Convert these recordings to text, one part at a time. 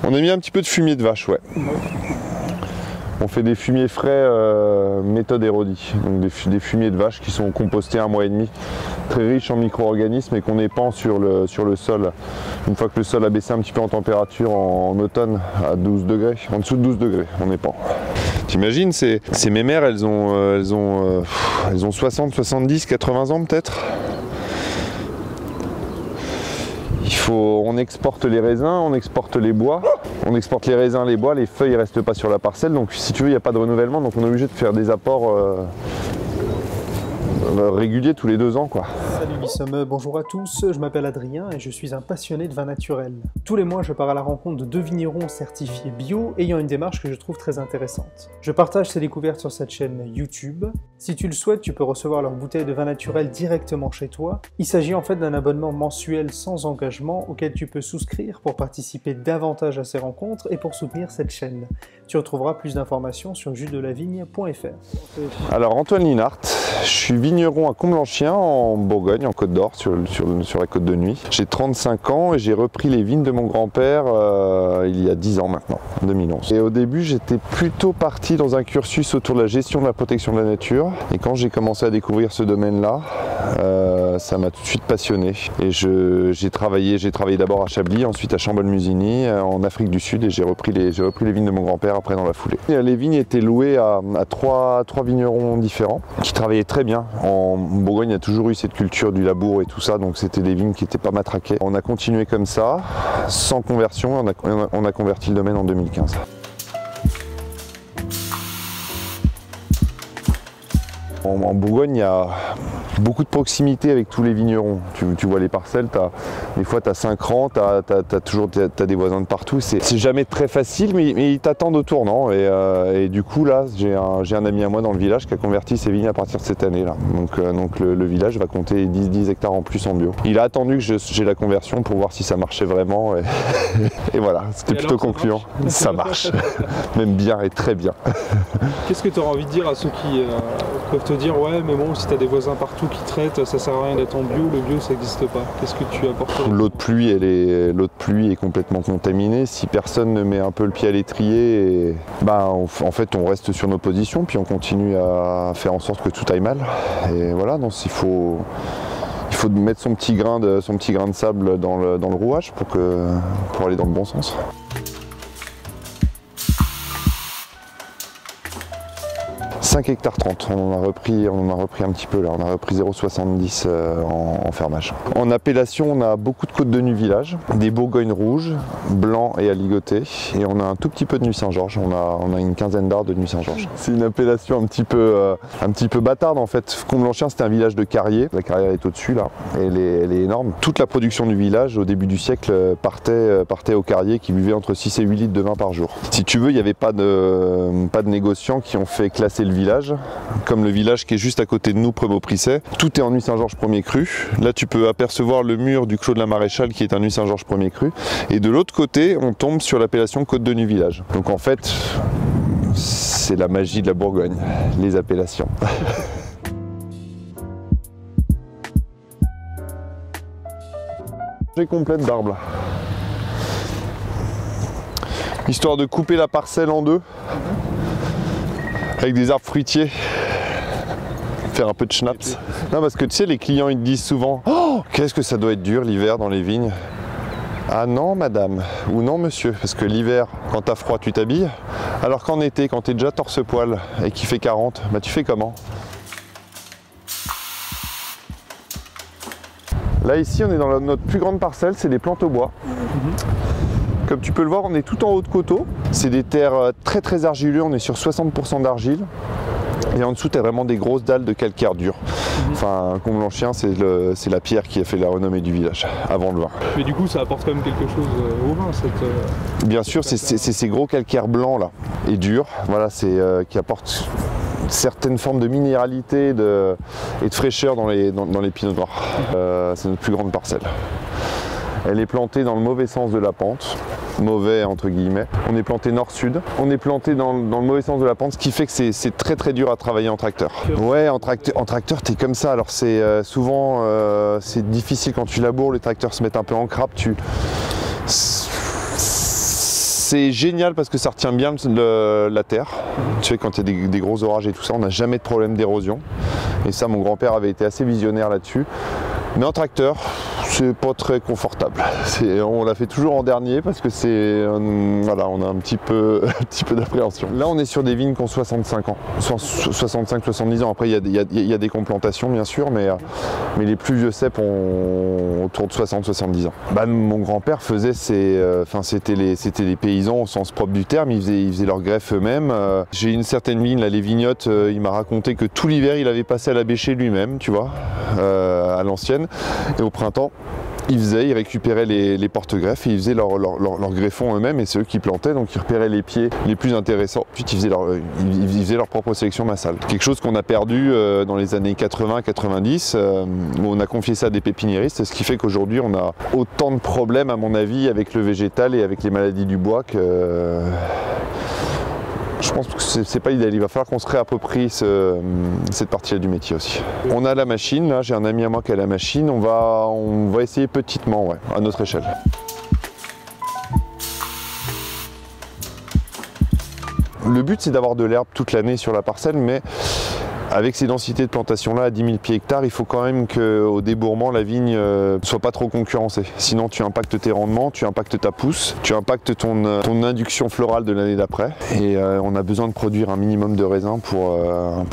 On a mis un petit peu de fumier de vache, ouais. On fait des fumiers frais méthode Érodi, donc des fumiers de vache qui sont compostés 1 mois et demi, très riches en micro-organismes et qu'on épand sur le sol. Une fois que le sol a baissé un petit peu en température en automne à 12 degrés, en dessous de 12 degrés, on épand. T'imagines, ces mémères, elles ont 60, 70, 80 ans peut-être. On exporte les raisins, on exporte les bois, on exporte les raisins, les bois, les feuilles ne restent pas sur la parcelle, donc si tu veux il n'y a pas de renouvellement, donc on est obligé de faire des apports réguliers tous les 2 ans quoi. Salut Bissom, bonjour à tous, je m'appelle Adrien et je suis un passionné de vin naturel. Tous les mois je pars à la rencontre de 2 vignerons certifiés bio ayant une démarche que je trouve très intéressante. Je partage ces découvertes sur cette chaîne YouTube. Si tu le souhaites, tu peux recevoir leur bouteille de vin naturel directement chez toi. Il s'agit en fait d'un abonnement mensuel sans engagement auquel tu peux souscrire pour participer davantage à ces rencontres et pour soutenir cette chaîne. Tu retrouveras plus d'informations sur jusdelavigne.fr. Alors Antoine Linhart, je suis vigneron à Comblanchien en Bourgogne, en Côte d'Or, sur la Côte de Nuit. J'ai 35 ans et j'ai repris les vignes de mon grand-père il y a 10 ans maintenant, en 2011. Et au début, j'étais plutôt parti dans un cursus autour de la gestion de la protection de la nature. Et quand j'ai commencé à découvrir ce domaine-là, ça m'a tout de suite passionné. Et j'ai travaillé d'abord à Chablis, ensuite à Chambol-Musigny, en Afrique du Sud, et j'ai repris les vignes de mon grand-père après dans la foulée. Et les vignes étaient louées à trois vignerons différents qui travaillaient très bien. En Bourgogne, il y a toujours eu cette culture du labour et tout ça, donc c'était des vignes qui n'étaient pas matraquées. On a continué comme ça, sans conversion, on a converti le domaine en 2015. En Bourgogne, il y a beaucoup de proximité avec tous les vignerons. Tu vois les parcelles, des fois tu as 5 rangs, tu as des voisins de partout. C'est jamais très facile, mais ils t'attendent au tournant. Et du coup, là, j'ai un ami à moi dans le village qui a converti ses vignes à partir de cette année-là. Donc le village va compter 10 hectares en plus en bio. Il a attendu que j'ai la conversion pour voir si ça marchait vraiment. Et voilà, c'était plutôt concluant. Ça marche. Même bien et très bien. Qu'est-ce que tu auras envie de dire à ceux qui peuvent te dire ouais mais bon si tu as des voisins partout qui traitent ça sert à rien d'être en bio, le bio ça n'existe pas. Qu'est-ce que tu apportes? L'eau de pluie est complètement contaminée. Si personne ne met un peu le pied à l'étrier, en fait on reste sur nos positions puis on continue à faire en sorte que tout aille mal. Et voilà, donc il faut mettre son petit grain de sable dans le rouage pour aller dans le bon sens. 5 hectares 30, on en a repris un petit peu là, on a repris 0,70 en fermage. En appellation, on a beaucoup de côtes de Nuit-Village, des Bourgognes rouges, blancs et aligotés, et on a un tout petit peu de Nuit Saint-Georges, on a une quinzaine d'arts de Nuit Saint-Georges. C'est une appellation un petit peu bâtarde en fait. Comblanchien, c'était un village de carrière, la carrière est au-dessus là, et elle est énorme. Toute la production du village au début du siècle partait au carrier qui buvait entre 6 et 8 litres de vin par jour. Si tu veux, il n'y avait pas de négociants qui ont fait classer le village, comme le village qui est juste à côté de nous, près Beauprissay. Tout est en Nuit Saint-Georges premier cru. Là, tu peux apercevoir le mur du Clos de la Maréchale qui est un Nuit Saint-Georges premier cru. Et de l'autre côté, on tombe sur l'appellation Côte de Nuit-Village. Donc en fait, c'est la magie de la Bourgogne, les appellations. J'ai complète d'arbres là. Histoire de couper la parcelle en deux. Avec des arbres fruitiers, faire un peu de schnapps. Non, parce que tu sais, les clients ils te disent souvent oh, qu'est-ce que ça doit être dur l'hiver dans les vignes. Ah non madame, ou non monsieur, parce que l'hiver, quand t'as froid, tu t'habilles. Alors qu'en été, quand t'es déjà torse-poil et qu'il fait 40, bah tu fais comment? Là ici, on est dans notre plus grande parcelle, c'est des plantes au bois. Comme tu peux le voir, on est tout en haut de coteaux. C'est des terres très très argileuses, on est sur 60% d'argile. Et en dessous, tu as vraiment des grosses dalles de calcaire dur. Enfin, Comblanchien, c'est la pierre qui a fait la renommée du village, avant le vin. Mais du coup, ça apporte quand même quelque chose au vin, Bien sûr, c'est ces gros calcaires blancs là, et durs, voilà, qui apportent certaines formes de minéralité et de fraîcheur dans les pinots noirs. C'est notre plus grande parcelle. Elle est plantée dans le mauvais sens de la pente, mauvais entre guillemets. On est planté nord-sud, on est planté dans le mauvais sens de la pente, ce qui fait que c'est très très dur à travailler en tracteur. Ouais, en tracteur t'es comme ça, alors c'est souvent c'est difficile quand tu laboures, les tracteurs se mettent un peu en crabe, C'est génial parce que ça retient bien la terre. Tu sais, quand il y a des gros orages et tout ça, on n'a jamais de problème d'érosion. Et ça, mon grand-père avait été assez visionnaire là-dessus. Mais en tracteur, c'est pas très confortable. On l'a fait toujours en dernier parce que voilà, on a un petit peu d'appréhension. Là, on est sur des vignes qui ont 65 ans, 65-70 ans. Après, il y a des complantations, bien sûr, mais les plus vieux cèpes ont autour de 60-70 ans. Bah, mon grand-père faisait c'était les paysans au sens propre du terme. Ils faisaient leur greffe eux-mêmes. J'ai une certaine vigne, là, les vignottes. Il m'a raconté que tout l'hiver, il avait passé à la bêcher lui-même, tu vois, à l'ancienne. Et au printemps, ils récupéraient les porte-greffes et ils faisaient leur greffon eux-mêmes et c'est eux qui plantaient, donc ils repéraient les pieds les plus intéressants. Ensuite, ils faisaient leur propre sélection massale. Quelque chose qu'on a perdu dans les années 80-90, où on a confié ça à des pépiniéristes, ce qui fait qu'aujourd'hui, on a autant de problèmes, à mon avis, avec le végétal et avec les maladies du bois que... Je pense que c'est pas idéal, il va falloir qu'on se réapproprie cette partie-là du métier aussi. On a la machine, là j'ai un ami à moi qui a la machine, on va essayer petitement, ouais, à notre échelle. Le but c'est d'avoir de l'herbe toute l'année sur la parcelle, mais avec ces densités de plantation là à 10 000 pieds hectares, il faut quand même qu'au débourrement la vigne ne soit pas trop concurrencée. Sinon tu impactes tes rendements, tu impactes ta pousse, tu impactes ton induction florale de l'année d'après. Et on a besoin de produire un minimum de raisins pour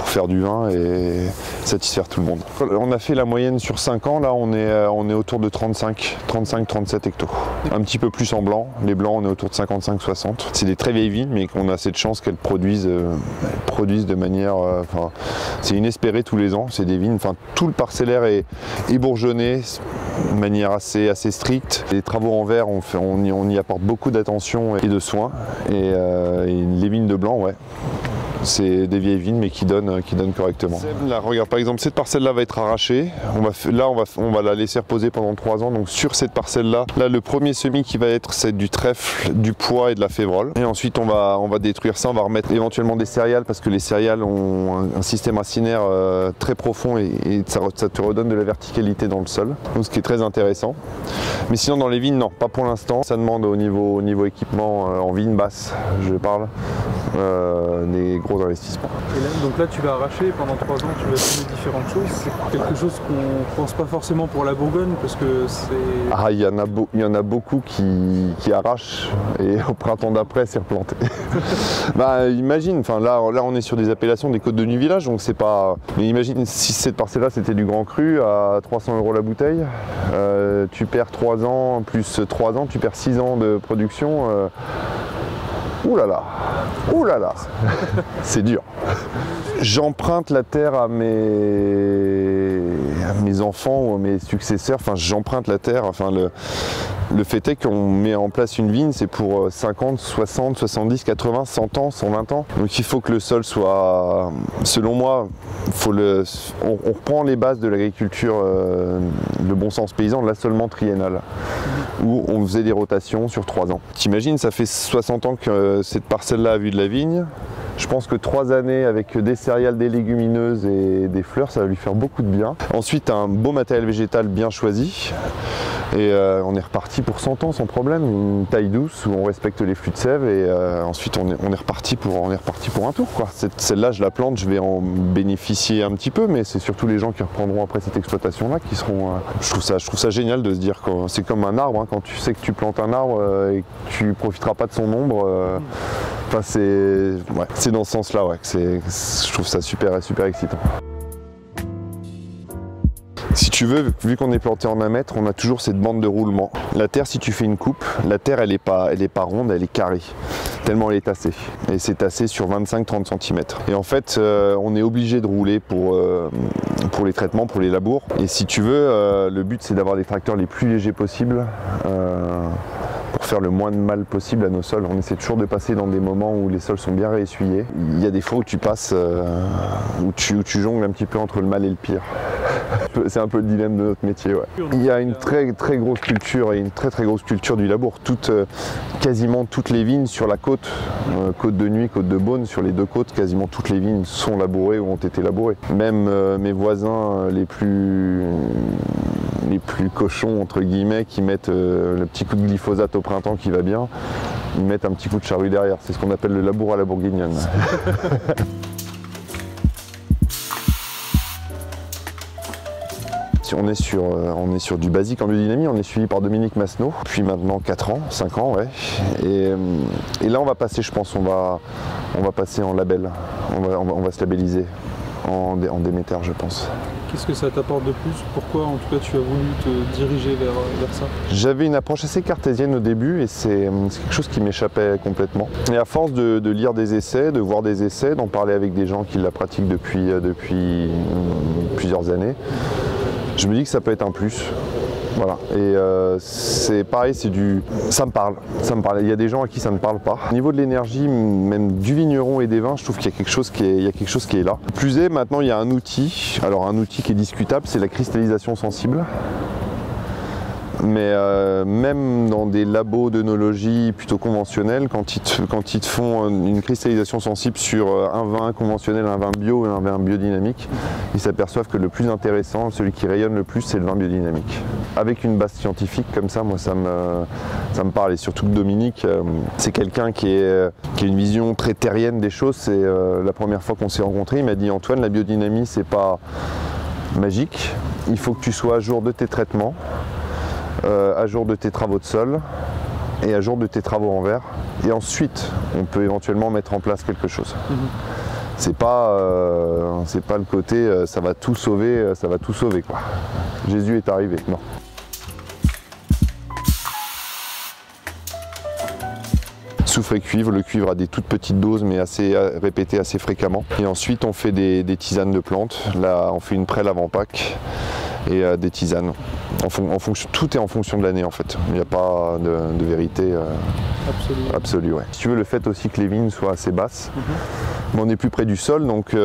faire du vin et satisfaire tout le monde. On a fait la moyenne sur 5 ans, là on est autour de 35-37 hectos. Un petit peu plus en blanc, les blancs on est autour de 55-60. C'est des très vieilles vignes mais qu'on a cette chance qu'elles produisent de manière... c'est inespéré tous les ans, c'est des vignes, tout le parcellaire est bourgeonné de manière assez stricte. Les travaux en verre, on y apporte beaucoup d'attention et de soins. Et les vignes de blanc, ouais. C'est des vieilles vignes mais qui donnent correctement. Là, regarde, par exemple, cette parcelle-là va être arrachée. On va la laisser reposer pendant 3 ans. Donc sur cette parcelle-là, le premier semis qui va être, c'est du trèfle, du pois et de la févrole. Et ensuite, on va détruire ça. On va remettre éventuellement des céréales parce que les céréales ont un système racinaire très profond et ça te redonne de la verticalité dans le sol. Donc ce qui est très intéressant. Mais sinon, dans les vignes, non, pas pour l'instant. Ça demande au niveau équipement en vigne basse, je parle, des gros investissements. Et là, donc là, tu vas arracher pendant 3 ans, tu vas semer différentes choses. C'est quelque chose qu'on pense pas forcément pour la Bourgogne parce que c'est... Ah, il y en a beaucoup qui arrachent et au printemps d'après, c'est replanté. Bah, imagine, là, on est sur des appellations des côtes de Nuvillage, donc c'est pas... Mais imagine si cette parcelle-là, c'était du grand cru à 300 € la bouteille. Tu perds 3 ans, plus 3 ans, tu perds 6 ans de production. Ouh là là, ouh là là, c'est dur. J'emprunte la terre à mes enfants ou à mes successeurs, j'emprunte la terre, le fait est qu'on met en place une vigne, c'est pour 50, 60, 70, 80, 100 ans, 120 ans. Donc il faut que le sol soit, selon moi, on reprend les bases de l'agriculture, le bon sens paysan, l'assolement triennal, où on faisait des rotations sur 3 ans. T'imagines, ça fait 60 ans que cette parcelle-là a vu de la vigne. Je pense que 3 années avec des céréales, des légumineuses et des fleurs, ça va lui faire beaucoup de bien. Ensuite, un beau matériel végétal bien choisi. Et on est reparti pour 100 ans sans problème, une taille douce où on respecte les flux de sève et ensuite on est reparti pour un tour, quoi. Celle-là, je la plante, je vais en bénéficier un petit peu, mais c'est surtout les gens qui reprendront après cette exploitation-là qui seront... Je trouve ça génial de se dire que c'est comme un arbre, hein, quand tu sais que tu plantes un arbre et que tu profiteras pas de son ombre. C'est dans ce sens-là, ouais, je trouve ça super excitant. Si tu veux, vu qu'on est planté en 1 mètre, on a toujours cette bande de roulement. La terre, si tu fais une coupe, la terre elle est pas ronde, elle est carrée, tellement elle est tassée. Et c'est tassé sur 25-30 cm. Et en fait, on est obligé de rouler pour les traitements, pour les labours. Et si tu veux, le but c'est d'avoir des tracteurs les plus légers possibles. Pour faire le moins de mal possible à nos sols. On essaie toujours de passer dans des moments où les sols sont bien réessuyés. Il y a des fois où tu passes, où tu jongles un petit peu entre le mal et le pire. C'est un peu le dilemme de notre métier. Ouais. Il y a une très grosse culture et une très grosse culture du labour. Quasiment toutes les vignes sur la côte, côte de Nuit, côte de Beaune, sur les 2 côtes, quasiment toutes les vignes sont labourées ou ont été labourées. Même mes voisins les plus cochons entre guillemets qui mettent le petit coup de glyphosate au printemps qui va bien, ils mettent un petit coup de charrue derrière. C'est ce qu'on appelle le labour à la bourguignonne. On est sur du basique en biodynamie, on est suivi par Dominique Masneau, depuis maintenant 4 ans, 5 ans, ouais. Et là on va passer, je pense, on va passer en label, on va se labelliser en Déméter, je pense. Qu'est-ce que ça t'apporte de plus? Pourquoi en tout cas tu as voulu te diriger vers ça? J'avais une approche assez cartésienne au début et c'est quelque chose qui m'échappait complètement. Et à force de lire des essais, de voir des essais, d'en parler avec des gens qui la pratiquent depuis plusieurs années, je me dis que ça peut être un plus. Voilà. Et c'est pareil, ça me parle. Il y a des gens à qui ça ne parle pas. Au niveau de l'énergie, même du vigneron et des vins, je trouve qu'il y a quelque chose qui est là. Plus est, maintenant il y a un outil. Alors un outil qui est discutable, c'est la cristallisation sensible. Mais même dans des labos d'œnologie plutôt conventionnels, quand ils te font une cristallisation sensible sur un vin conventionnel, un vin bio et un vin biodynamique, ils s'aperçoivent que le plus intéressant, celui qui rayonne le plus, c'est le vin biodynamique. Avec une base scientifique comme ça, moi ça me parle. Et surtout que Dominique, c'est quelqu'un qui a une vision très terrienne des choses. C'est la première fois qu'on s'est rencontrés, il m'a dit: Antoine, la biodynamie c'est pas magique, il faut que tu sois à jour de tes traitements, à jour de tes travaux de sol et à jour de tes travaux en verre, et ensuite on peut éventuellement mettre en place quelque chose. C'est pas le côté ça va tout sauver quoi. Jésus est arrivé, non. Soufre et cuivre, le cuivre a des toutes petites doses mais assez répétées assez fréquemment. Et ensuite on fait des tisanes de plantes. Là on fait une prêle avant Pâques et des tisanes. Tout est en fonction de l'année en fait. Il n'y a pas de vérité absolue. Ouais. Si tu veux, le fait aussi que les vignes soient assez basses, mais on est plus près du sol, donc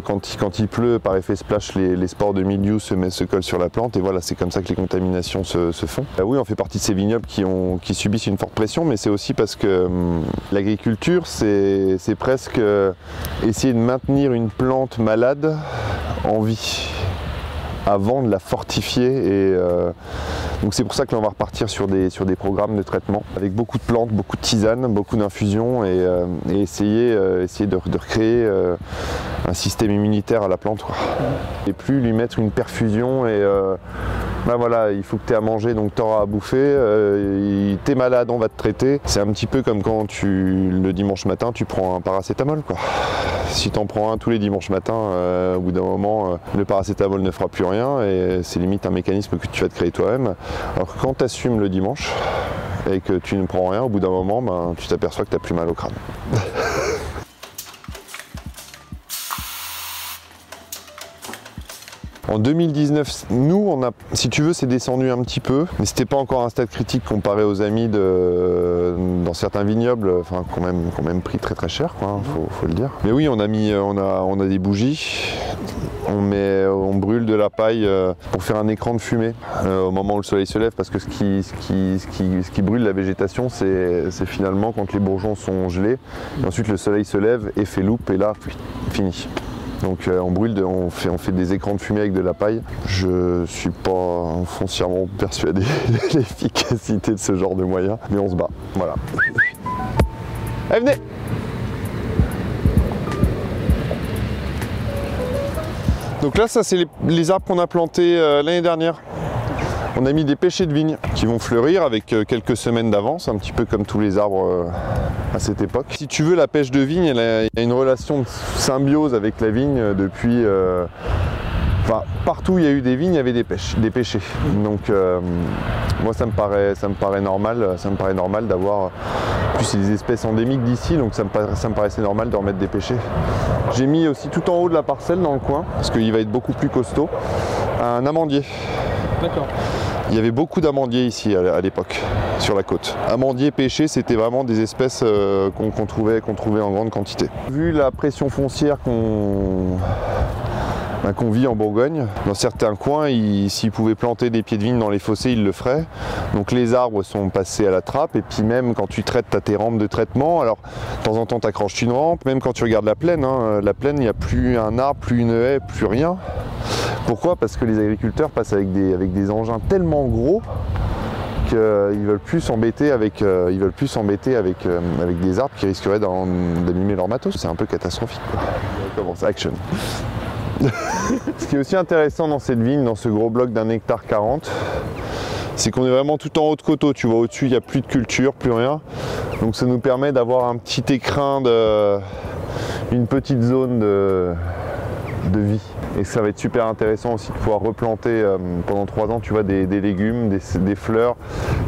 quand il pleut, par effet splash, les spores de mildiou se collent sur la plante et voilà, c'est comme ça que les contaminations se font. Oui, on fait partie de ces vignobles qui subissent une forte pression, mais c'est aussi parce que l'agriculture, c'est presque essayer de maintenir une plante malade en vie avant de la fortifier, et donc c'est pour ça que l'on va repartir sur des programmes de traitement avec beaucoup de plantes, beaucoup de tisanes, beaucoup d'infusions et essayer de recréer un système immunitaire à la plante, quoi. Et plus lui mettre une perfusion et ben voilà, il faut que tu aies à manger, donc tu auras à bouffer, t'es malade, on va te traiter. C'est un petit peu comme quand le dimanche matin tu prends un paracétamol, quoi. Si tu en prends un tous les dimanches matins, au bout d'un moment le paracétamol ne fera plus rien et c'est limite un mécanisme que tu vas te créer toi-même. Alors que quand tu assumes le dimanche et que tu ne prends rien, au bout d'un moment ben, tu t'aperçois que tu n'as plus mal au crâne. En 2019, nous, si tu veux, c'est descendu un petit peu, mais c'était pas encore un stade critique comparé aux amis dans certains vignobles, enfin, qu'on même pris très très cher, quoi, faut le dire. Mais oui, on a des bougies, on brûle de la paille pour faire un écran de fumée au moment où le soleil se lève, parce que ce qui brûle la végétation, c'est finalement quand les bourgeons sont gelés, et ensuite le soleil se lève et fait loupe, et là, fini. Donc on fait des écrans de fumée avec de la paille. Je ne suis pas foncièrement persuadé de l'efficacité de ce genre de moyens, mais on se bat. Voilà. Allez, venez! Donc là, ça c'est les arbres qu'on a plantés l'année dernière. On a mis des pêchers de vigne qui vont fleurir avec quelques semaines d'avance, un petit peu comme tous les arbres à cette époque. Si tu veux, la pêche de vigne, il y a une relation de symbiose avec la vigne depuis... Enfin, partout où il y a eu des vignes, il y avait des pêchers. Donc moi ça me paraît normal d'avoir... En plus c'est des espèces endémiques d'ici, donc ça me paraissait normal de remettre des pêchers. J'ai mis aussi tout en haut de la parcelle dans le coin, parce qu'il va être beaucoup plus costaud, un amandier. D'accord. Il y avait beaucoup d'amandiers ici à l'époque, sur la côte. Amandiers pêchés, c'était vraiment des espèces qu'on trouvait en grande quantité. Vu la pression foncière qu'on vit en Bourgogne, dans certains coins, s'ils pouvaient planter des pieds de vigne dans les fossés, ils le feraient. Donc les arbres sont passés à la trappe, et puis même quand tu traites, tu as tes rampes de traitement. Alors de temps en temps, tu accroches une rampe, même quand tu regardes la plaine, il n'y a plus un arbre, plus une haie, plus rien. Pourquoi? Parce que les agriculteurs passent avec des engins tellement gros qu'ils veulent plus s'embêter avec, avec des arbres qui risqueraient d'abîmer leur matos. C'est un peu catastrophique, quoi. On commence, action. Ce qui est aussi intéressant dans cette vigne, dans ce gros bloc d'1 hectare 40, c'est qu'on est vraiment tout en haut de coteau. Tu vois, au-dessus, il n'y a plus de culture, plus rien. Donc ça nous permet d'avoir un petit écrin, une petite zone de vie. Et ça va être super intéressant aussi de pouvoir replanter pendant 3 ans, tu vois, des légumes, des fleurs,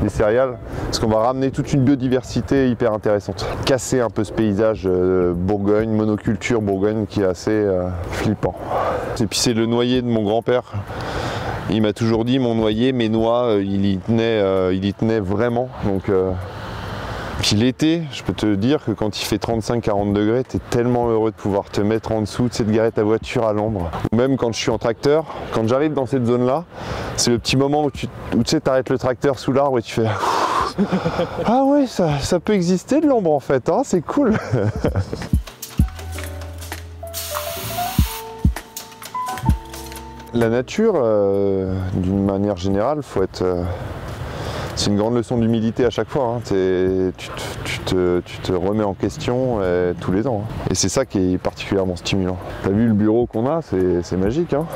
des céréales. Parce qu'on va ramener toute une biodiversité hyper intéressante. Casser un peu ce paysage Bourgogne, monoculture Bourgogne qui est assez flippant. Et puis c'est le noyer de mon grand-père. Il m'a toujours dit, mon noyer, mes noix, il y tenait vraiment. Donc, puis l'été, je peux te dire que quand il fait 35-40 degrés, tu es tellement heureux de pouvoir te mettre en dessous, de garer ta voiture à l'ombre. Ou même quand je suis en tracteur, quand j'arrive dans cette zone-là, c'est le petit moment où tu arrêtes le tracteur sous l'arbre et tu fais ah ouais, ça peut exister de l'ombre en fait, hein, c'est cool. La nature, d'une manière générale, faut être... c'est une grande leçon d'humilité à chaque fois. Hein. Tu te remets en question tous les ans. Hein. Et c'est ça qui est particulièrement stimulant. T'as vu le bureau qu'on a, c'est magique. Hein.